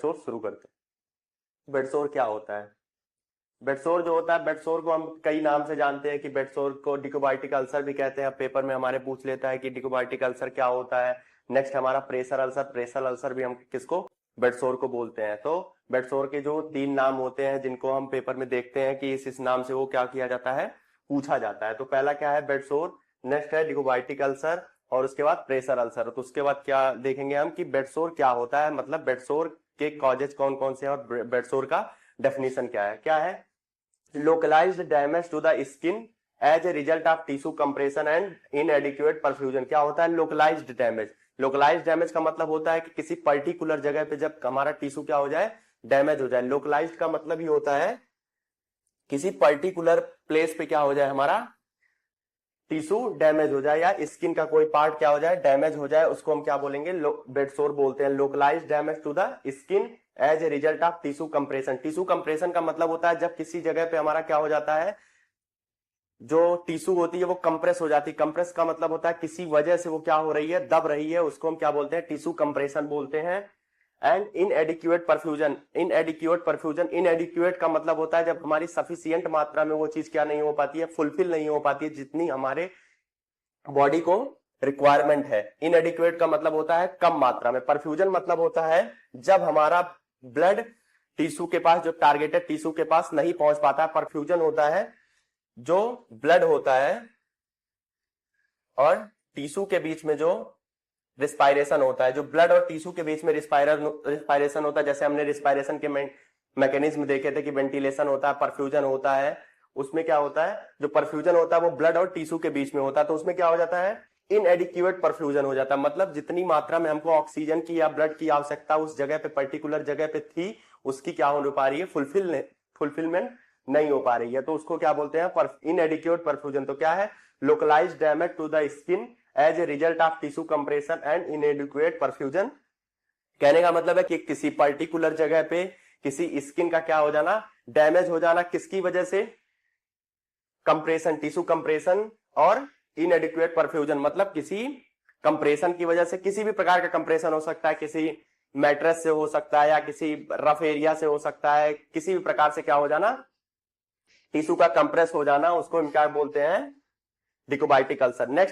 Bedsore शुरू करते हैं। बेडसोर क्या होता है? बेडसोर जो होता है, बेडसोर को हम कई नाम से जानते हैं कि बेडसोर को डिकोबाइटिक अल्सर भी कहते हैं। पेपर में हमारे पूछ लेता है कि डिकोबाइटिक अल्सर क्या होता है। नेक्स्ट हमारा प्रेशर अल्सर, प्रेशर अल्सर भी हम किसको, बेडसोर को बोलते हैं। तो बेडसोर के जो 3 नाम होते हैं जिनको हम पेपर में देखते हैं कि इस नाम से वो क्या किया जाता है, पूछा जाता है। तो पहला क्या है, बेडसोर। नेक्स्ट है डिकोबाइटिक अल्सर और उसके बाद प्रेशर अल्सर। तो उसके बाद क्या देखेंगे हम कि बेडसोर क्या होता है, मतलब बेडसोर के कॉजेज कौन कौन से हैं और बेडसोर का डेफिनेशन क्या है। क्या है, localized damage to the skin as a result of tissue compression and inadequate perfusion। क्या होता है localized damage? localized damage का मतलब होता है कि किसी पर्टिकुलर जगह पे जब हमारा टिश्यू क्या हो जाए, डैमेज हो जाए। localized का मतलब ही होता है किसी पर्टिकुलर प्लेस पे क्या हो जाए, हमारा टिश्यू डैमेज हो जाए या स्किन का कोई पार्ट क्या हो जाए, डैमेज हो जाए, उसको हम क्या बोलेंगे, बेडसोर बोलते हैं। Localised damage to the skin as a result of tissue compression. Tissue compression का मतलब होता है जब किसी जगह पे हमारा क्या हो जाता है, जो टिश्यू होती है वो कंप्रेस हो जाती है। कंप्रेस का मतलब होता है किसी वजह से वो क्या हो रही है, दब रही है, उसको हम क्या बोलते हैं, टिश्यू कंप्रेशन बोलते हैं। एंड इनएडिक्वेट परफ्यूजन, इनएडिक्वेट परफ्यूजन, इनएडिक्वेट का मतलब होता है जब हमारी सफिशियंट मात्रा में वो चीज क्या नहीं हो पाती है, फुलफिल नहीं हो पाती है जितनी हमारे बॉडी को रिक्वायरमेंट है। इनएडिक्वेट का मतलब होता है कम मात्रा में। परफ्यूजन मतलब होता है जब हमारा ब्लड टिश्यू के पास, जो टारगेटेड टिश्यू के पास नहीं पहुंच पाता है। परफ्यूजन होता है जो ब्लड होता है और टिश्यू के बीच में जो रिस्पायरेशन होता है, जो ब्लड और टिश्यू के बीच में रिस्पायरेशन होता है। जैसे हमने रिस्पायरेशन के मैकेनिज्म देखे थे कि वेंटिलेशन होता है, परफ्यूजन होता है। उसमें क्या होता है, जो परफ्यूजन होता है वो ब्लड और टिश्यू के बीच में होता है, तो उसमें क्या हो जाता है, इनएडिक्वेट परफ्यूजन हो जाता है। मतलब जितनी मात्रा में हमको ऑक्सीजन की या ब्लड की आवश्यकता उस जगह पे, पर्टिकुलर जगह पे थी, उसकी क्या हो पा रही है, फुलफिलमेंट नहीं हो पा रही है। तो उसको क्या बोलते हैं, इनएडिक्वेट परफ्यूजन। तो क्या है, localised damage to the skin as a result of tissue compression and inadequate perfusion. कहने का मतलब है कि किसी पर्टिकुलर जगह पे किसी स्किन का क्या हो जाना, डैमेज हो जाना, किसकी वजह से, कंप्रेशन, टिश्यू कंप्रेशन और इनएडिक्वेट परफ्यूजन। मतलब किसी कंप्रेशन की वजह से, किसी भी प्रकार का कंप्रेशन हो सकता है, किसी मैट्रेस से हो सकता है या किसी रफ एरिया से हो सकता है, किसी भी प्रकार से क्या हो जाना, टिश्यू का कंप्रेस हो जाना, उसको हम क्या बोलते हैं, डिकोबाइटिक अल्सर। नेक्स्ट